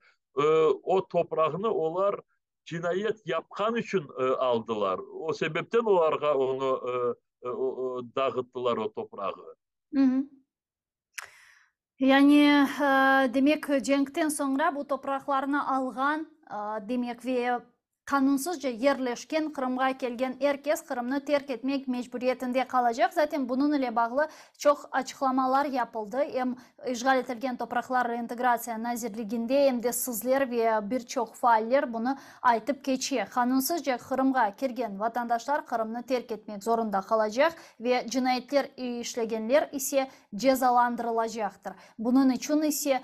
o toprağını onlar cinayet yapkan için aldılar. O sebepten onlarga onu dağıttılar o toprağı. Hı hı. Yani demek cenkten sonra bu topraklarını algan demek ve kanunsuzca yerleşken Kırım'a kelgen herkes Kırım'ı terk etmek mecburiyetinde kalacak. Zaten bunun ile bağlı çok açıklamalar yapıldı. Hem işgal edilen topraklar reintegrasiya nazirliginde hem de sizler ve birçok faaller bunu aytıp geçiyor. Kanunsuzca Kırım'a kirgen vatandaşlar Kırım'ı terk etmek zorunda kalacak ve cinayetler işlegenler ise cezalandırılacaktır. Bunun için ise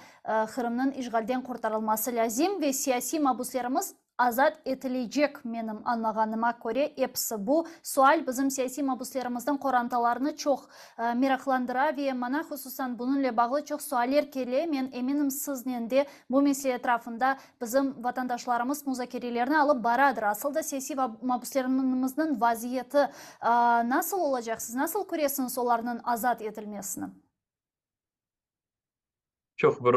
Kırım'ın işgalden kurtarılması lazım ve siyasi mahpuslarımız azat edilecek benim anlaganyma göre hepsi bu. Sual bizim siyasi mahpuslarımızın korantalarını çok meraklandıra ve bana hususan bununla bağlı çok sualler geliyor. Ben eminim sizden de bu mesele etrafında bizim vatandaşlarımız müzakerelerini alıp baradır. Aslında siyasi mahpuslarımızın vaziyeti nasıl olacak? Siz nasıl görüyorsunuz onların azat edilmesini? Çok bir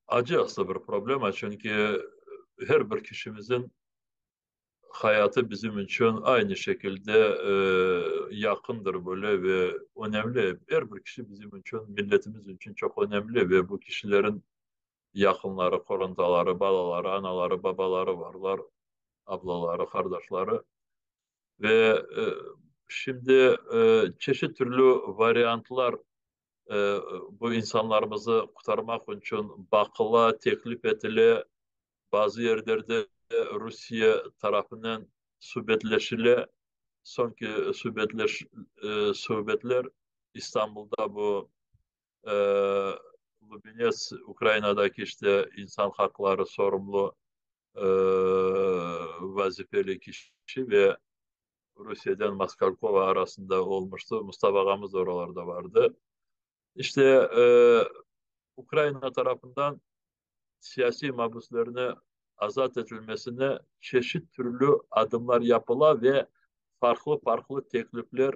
acı aslında bir problem. Çünkü her bir kişimizin hayatı bizim için aynı şekilde yakındır böyle ve önemli. Her bir kişi bizim için, milletimiz için çok önemli ve bu kişilerin yakınları, koruntaları, balaları, anaları, babaları varlar, ablaları, kardeşleri ve şimdi çeşit türlü varyantlar bu insanlarımızı kurtarmak için bakıla, teklif edile, bazı yerlerde Rusya tarafından sübetleşile, sonki sübetler İstanbul'da bu e, Lubinets, Ukrayna'daki işte insan hakları sorumlu e, vazifeli kişi ve Rusya'dan Maskalkova arasında olmuştu. Mustafa Ağamız da oralarda vardı. İşte Ukrayna tarafından siyasi mahpuslarını azat edilmesine çeşit türlü adımlar yapıla ve farklı farklı teklifler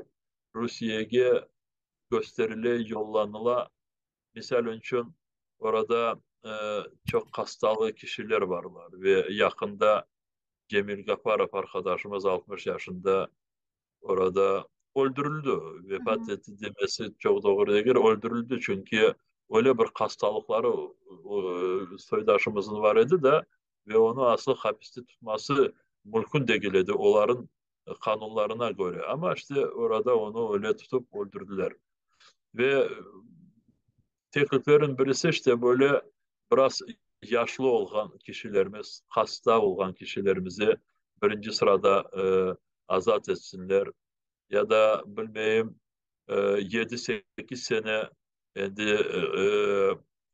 Rusya'ya gösterile, yollanıla. Misal için orada çok hastalı kişiler varlar ve yakında Cemil Gafarov arkadaşımız 60 yaşında orada öldürüldü. Hı Vefat hı. etti demesi çok doğru değil. Öldürüldü çünkü öyle bir hastalıkları soydaşımızın var idi de ve onu asıl hapiste tutması mümkün değildi onların kanunlarına göre. Ama işte orada onu öyle tutup öldürdüler. Ve tekliflerin birisi işte böyle biraz yaşlı olan kişilerimiz, hasta olan kişilerimizi birinci sırada azat etsinler ya da bilmeyeyim 7-8 sene endi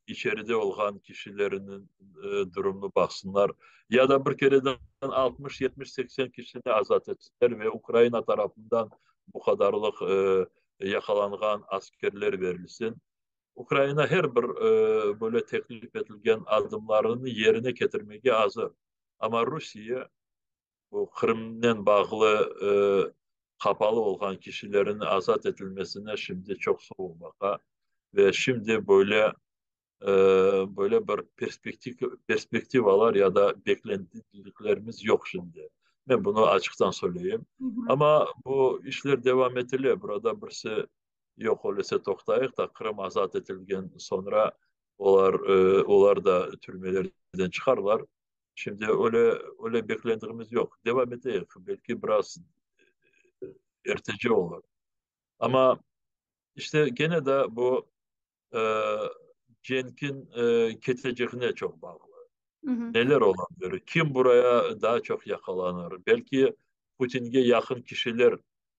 içeride olan kişilerin durumunu baksınlar ya da bir kereden 60 70 80 kişini azat etsinler ve Ukrayna tarafından bu kadarlık yakalangan askerler verilsin. Ukrayna her bir böyle teklif edilen adımlarını yerine getirmeye hazır. Ama Rusya bu Kırım'dan bağlı kapalı olan kişilerin azat edilmesine şimdi çok soğumaka ve şimdi e, böyle bir perspektivalar ya da beklentilerimiz yok şimdi. Ben bunu açıktan söyleyeyim. Hı hı. Ama bu işler devam edilir. Burada birisi yok öyleyse toktayık da Kırım azat edilgen sonra onlar da türmelerden çıkarlar. Şimdi öyle beklentimiz yok. Devam edelim. Belki biraz erteci olur. Ama işte gene de bu e, Cenk'in ketecekine çok bağlı. Hı hı. Neler olabilir? Kim buraya daha çok yakalanır? Belki Putin'e yakın kişiler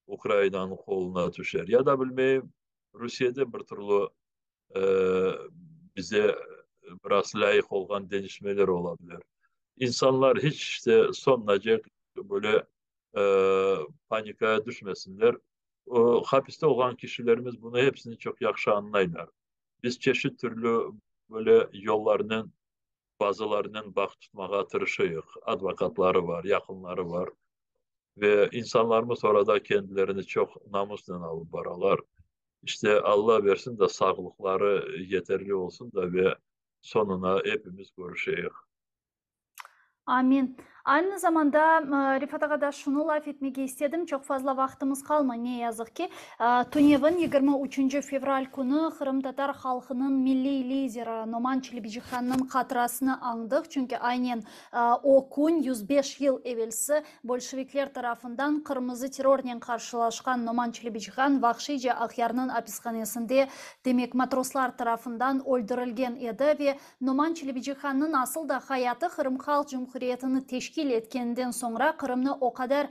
Ukrayna'nın koluna düşer. Ya da bilmeyim Rusya'da bir türlü e, bize biraz layık olan gelişmeler olabilir. İnsanlar hiç işte son derece böyle e, panikaya düşmesinler. O hapiste olan kişilerimiz bunu hepsini çok yaxşı anlayırlar. Biz çeşit türlü böyle yollarının bazılarının bak tutmağa tırışıyıq. Advokatları var, yakınları var ve insanlarımız orada kendilerini çok namusla alıp baralar. İşte Allah versin de sağlıkları yeterli olsun da ve sonuna hepimiz görüşeyiz. Amin. Aynı zamanda Rifat Ağa da şunu laf etmek istedim. Çok fazla vaktimiz kalma ne yazık ki. Tunev'in 23 fevral günü Kırım Tatar halkının milli lideri Noman Çelebijihan'ın hatırasını andık. Çünkü aynen o gün 105 yıl evvelsi Bolşevikler tarafından kırmızı terörle karşılaşkan Noman Çelebijihan vahşice Akyar'ın hapishanesinde demek matroslar tarafından öldürülgen edi ve Noman Çelebijihan'ın asıl da hayatı Kırım Halk Cumhuriyeti'ni teşkil etkenden sonra Kırım'ı o kadar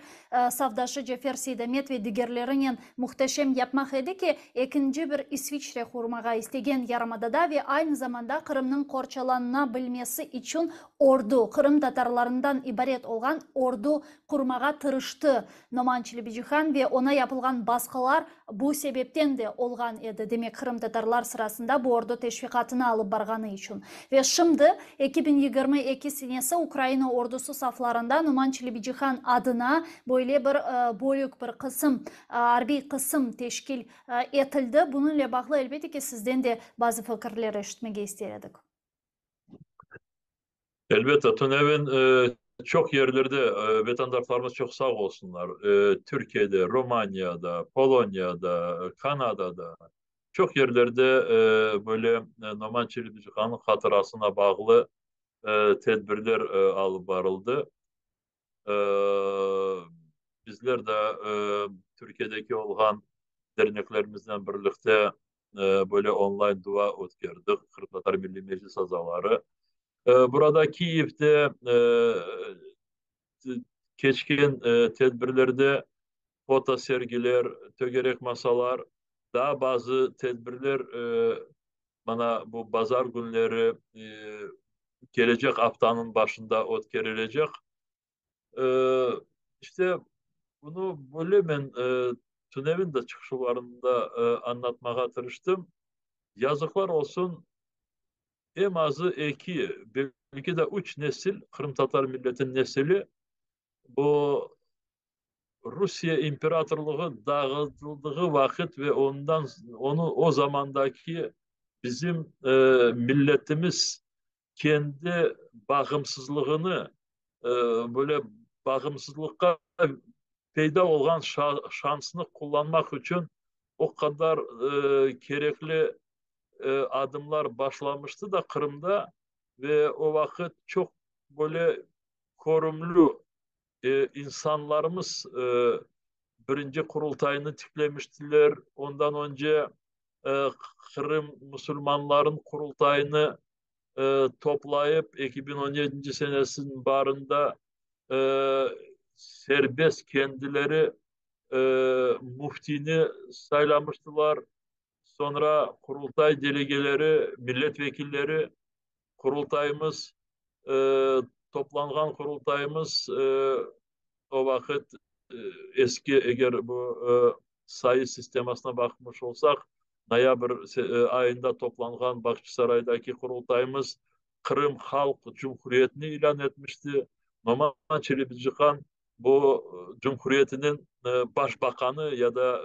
savdaşı Cefer Seydemet ve diğerlerinin muhteşem yapmak idi ki ikinci bir İsviçre kurmağa istegen Yarımada'da ve aynı zamanda Kırım'ın korçalanabilmesi için ordu, Kırım Tatarlarından ibaret olan ordu kurmağa tırıştı Noman Çelebijihan ve ona yapılgan baskılar bu sebepten de olgan edi. Demek Kırım Tatarlar sırasında bu ordu teşvikatını alıp barganı için. Ve şimdi 2022 senesi Ukrayna ordusu saflarında Numan Çelebijihan adına böyle bir büyük bir kısım, harbi kısım teşkil etildi. Bununla bağlı elbette ki sizden de bazı fikirler eşitmek istedik. Elbette Tunev'in çok yerlerde vatandaşlarımız çok sağ olsunlar. Türkiye'de, Romanya'da, Polonya'da, Kanada'da çok yerlerde böyle Noman Çelebijihan'ın hatırasına bağlı tedbirler alıp varıldı. E, bizler de Türkiye'deki olan derneklerimizden birlikte böyle online dua ötkerdik. Kırklar Milli Meclis azaları. Burada Kiev'de keçkin tedbirlerde foto sergiler, tögerek masalar, daha bazı tedbirler bana bu pazar günleri gelecek haftanın başında ötkerilecek. E, işte bunu böyle ben Tünev'in de çıkışlarında anlatmaya tırıştım. Yazıklar olsun en azı iki, belki de üç nesil, Kırım Tatar milletin nesili bu Rusya İmparatorluğu dağıtıldığı vakit ve onu o zamandaki bizim milletimiz kendi bağımsızlığını e, böyle bağımsızlıkta peyda olan şansını kullanmak için o kadar gerekli adımlar başlamıştı da Kırım'da ve o vakit çok böyle korumlu insanlarımız birinci kurultayını tiplemiştiler. Ondan önce e, Kırım Müslümanların kurultayını toplayıp 2017 senesinin barında e, serbest kendileri e, muftini saylamıştılar. Sonra kurultay delegeleri, milletvekilleri kurultayımız e, toplangan kurultayımız o vakit e, eski eğer bu sayı sistemasına bakmış olsak noyabr ayında toplangan Bahçesaray'daki kurultayımız Kırım Halk Cumhuriyeti'ni ilan etmişti. Noman Çelebijihan bu Cumhuriyeti'nin başbakanı ya da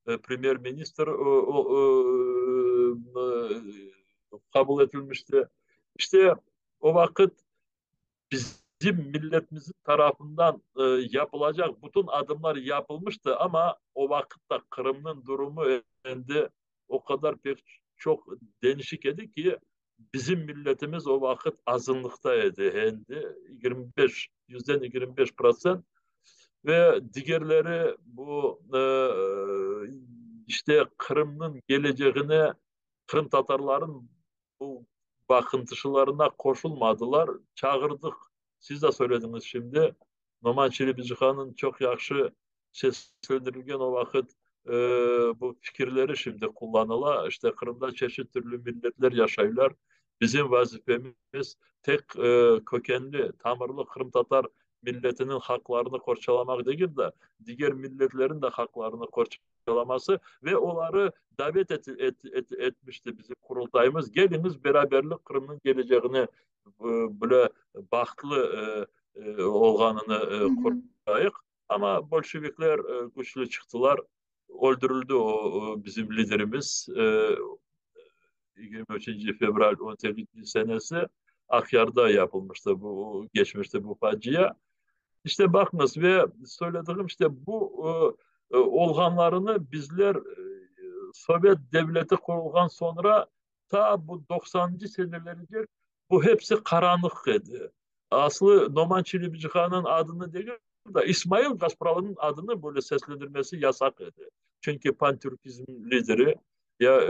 premier minister kabul edilmişti. İşte o vakit bizim milletimizin tarafından yapılacak bütün adımlar yapılmıştı ama o vakitte Kırım'ın durumu endi o kadar pek çok değişik idi ki bizim milletimiz o vakit azınlıktaydı. Endi 25 %25%. ve diğerleri bu işte Kırım'ın geleceğine, Kırım Tatarların bu bakıntışılarına koşulmadılar. Çağırdık. Siz de söylediniz şimdi. Noman Çelebiçikan'ın çok yakşı seslendirilgen o vakit e, bu fikirleri şimdi kullanıla. İşte Kırım'da çeşit türlü milletler yaşayırlar. Bizim vazifemiz tek kökenli, tamirli Kırım Tatar milletinin haklarını korçalamak değil de diğer milletlerin de haklarını korçalaması ve onları davet etmişti bizim kurultayımız. Geliniz beraberlik Kırım'ın geleceğini böyle bahtlı olganını Hı hı. koruyayık. Ama Bolşevikler güçlü çıktılar. Öldürüldü bizim liderimiz. 23. fevral 18. senesi Akyar'da yapılmıştı bu geçmişte bu facia. İşte bakınız ve söylediğim işte bu olganlarını bizler Sovyet devleti kurulgan sonra ta bu 90'cı senelerce bu hepsi karanlık idi. Aslı Noman Çelebiçikan'ın adını değil de İsmail Gasparalı'nın adını böyle seslendirmesi yasak idi. Çünkü Pantürkizm lideri ya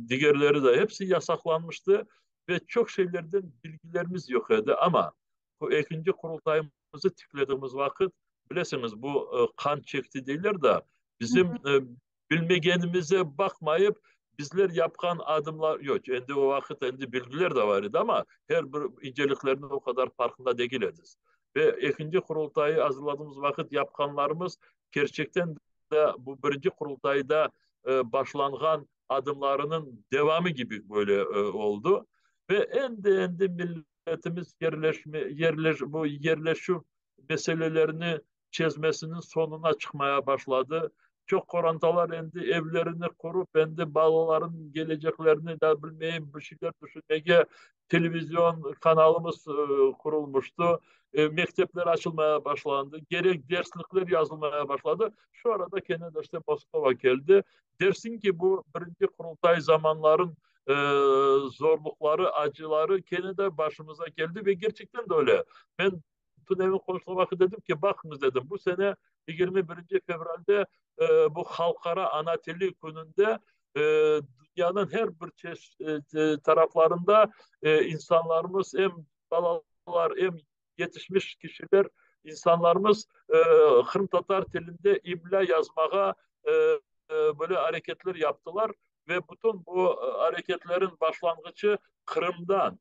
diğerleri de hepsi yasaklanmıştı ve çok şeylerden bilgilerimiz yok idi ama bu ikinci kurultayımızı tiklediğimiz vakit bilesiniz bu kan çekti değiller de Hı bizim hı. bilmegenimize bakmayıp bizler yapkan adımlar yok. Endi o vakit endi bilgiler de var idi ama her bir inceliklerini o kadar farkında değiliz. Ve ikinci kurultayı hazırladığımız vakit yapkanlarımız gerçekten de bu birinci kurultayda başlanan adımlarının devamı gibi böyle oldu. Ve endi milletimiz bu yerleşim meselelerini çözmesinin sonuna çıkmaya başladı. Çok korantalar endi evlerini kurup endi balaların geleceklerini de bilmeyeyim bir şeyler düşünmeye televizyon kanalımız kurulmuştu. Mektepler açılmaya başlandı. Gerek derslikler yazılmaya başladı. Şu arada Kanada işte Moskova geldi. Dersin ki bu birinci kurultay zamanların e, zorlukları, acıları Kanada başımıza geldi ve gerçekten de öyle. Ben Tunev'in konuştuğu vakit dedim ki bakınız dedim bu sene 21. fevralde bu halkara ana tili gününde e, dünyanın her bir taraflarında insanlarımız hem balalar hem yetişmiş kişiler insanlarımız Kırım Tatar dilinde imla yazmaya böyle hareketler yaptılar ve bütün bu hareketlerin başlangıcı Kırım'dan.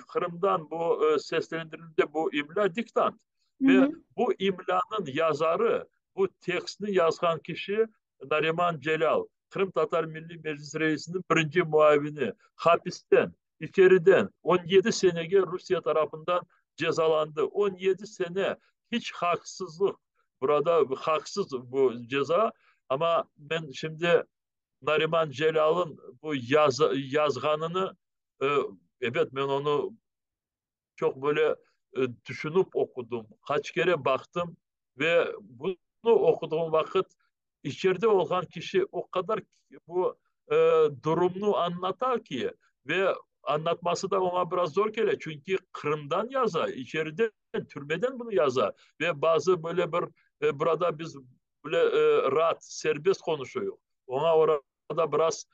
Kırım'dan bu seslendirildi bu imla diktant. Hı Ve hı. bu imlanın yazarı, bu tekstini yazan kişi Nariman Celal, Kırım Tatar Milli Meclis Reisi'nin birinci muavini, hapisten, içeriden 17 senege Rusya tarafından cezalandı. 17 sene hiç haksızlık, burada haksız bu ceza ama ben şimdi Nariman Celal'ın bu yazganını e, evet ben onu çok böyle düşünüp okudum. Kaç kere baktım ve bunu okuduğum vakit içeride olan kişi o kadar bu e, durumunu anlatar ki ve anlatması da ona biraz zor geliyor. Çünkü Kırım'dan yaza, içeride türbeden bunu yaza ve bazı böyle bir burada biz böyle rahat, serbest konuşuyor. Ona orada biraz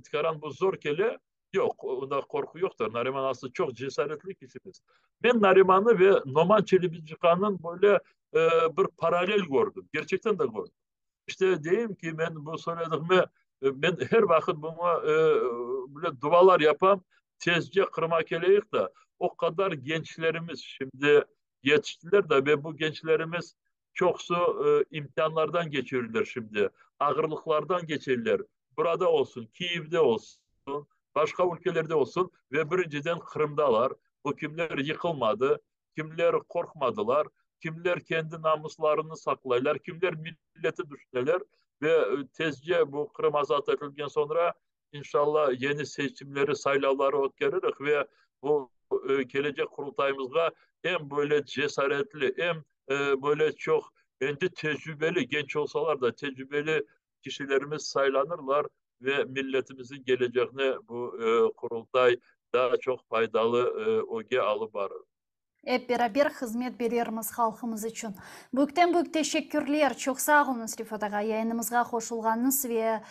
tıkaran bu zor geliyor. Yok, onda korku yoktur. Nariman aslında çok cesaretli kişimiz. Ben Nariman'ı ve Noman Çelebiçikan'ın böyle bir paralel gördüm. Gerçekten de gördüm. İşte diyeyim ki ben bu söylediğimi ben her vakit buna böyle dualar yapam tezce kırmak eleyik de o kadar gençlerimiz şimdi yetiştiler de ve bu gençlerimiz çoksu imtihanlardan geçirirler şimdi. Ağırlıklardan geçirirler. Burada olsun, Kiev'de olsun, başka ülkelerde olsun ve birinciden Kırım'dalar. Bu kimler yıkılmadı, kimler korkmadılar, kimler kendi namuslarını saklayırlar, kimler milleti düşünürler ve tezce bu Kırım azat edilgen sonra inşallah yeni seçimleri, saylavları ötkeririk ve bu gelecek kurultayımızda hem böyle cesaretli hem böyle çok bence tecrübeli genç olsalar da tecrübeli kişilerimiz saylanırlar ve milletimizin geleceğine bu kurultay daha çok faydalı oge alıp varır. Hep beraber hizmet bererimiz halkımız için. Büyükten büyük teşekkürler. Çok sağ olun Rifat ağa. Yayınımızga hoşulganınız ve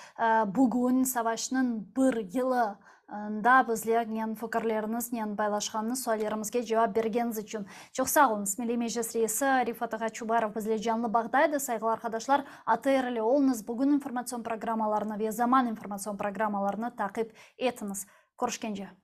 bugün savaşının bir yılı da bizler nyen fikirleriniz, nyen paylaşkanınız, suallerimizge cevap bergeniz için. Çok sağ olun. Milli Meclis Reisi Rifat ağa Çubarov bizler canlı bağdaydı. Saygılar arkadaşlar. Atayırlı olunuz. Bugün informasyon programmalarını ve zaman informasyon programmalarını takip etiniz. Görüşkence.